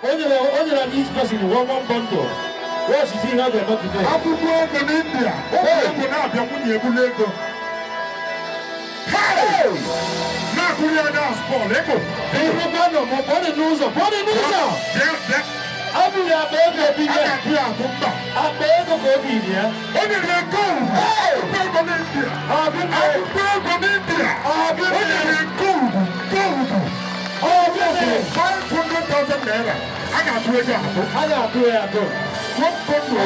Only each person one bundle. What is he having about today? I will go to India. Open up your money. Hey! Now, we are now small. Let go. What the news? Yeah. I will have baby. I beg of baby. Only they go. Hey! Go to India. I will go to India. Only they go. Oh, 500,000 naira. I got to it. What bundle?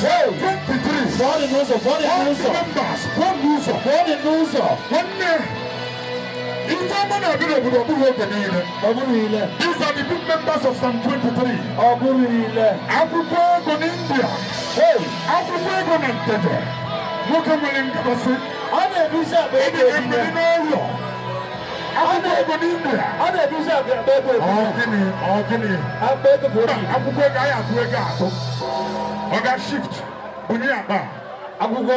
Hey, 23. What the news? Members, one day. If someone has been able to do it, these are the big members of Psalm 23. I will go to India. Hey, I will go to Nigeria. Look at my Kabasi. I'm a visa baby. I will go to India. I'm a visa baby. I beg of baby. I will go to Oga shift. Bunyaba. I will go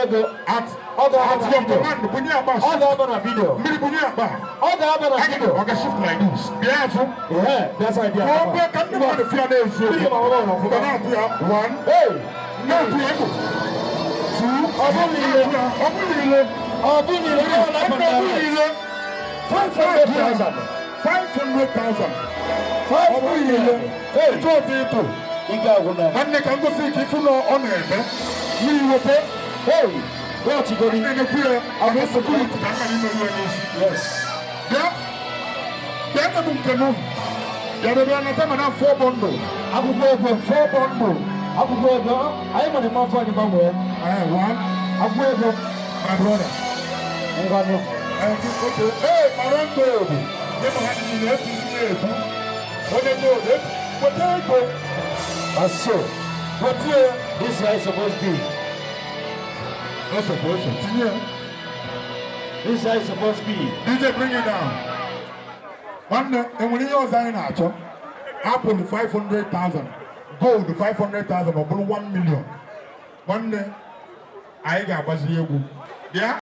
At your command, Bunyaba. Other video. Bunyaba. Other video. Oga shift like this. Yeah, that's idea. Can you want to feel this? One. Hey, No, two. Abunile. 500,000. 500,000. 500,000. Hey, 12. And they can go see if you know on it. You will pay. Hey, what you going to do? I will support it. Yes. Yeah. Then I will come on. There will be another 4 bundles. I will go for 4 bundles. I will go. I am on the mouth for the bundle. One. I will go. My brother. Okay. Hey, my uncle. Never had any left to see it. What they do, what they go. That's so. What here? This guy is supposed to be. Not supposed to. Yeah. This guy is supposed to be. DJ, bring it down. One, and when you're saying Apple 500,000, gold 500,000, or 1 million. One day, I got Basia. Yeah.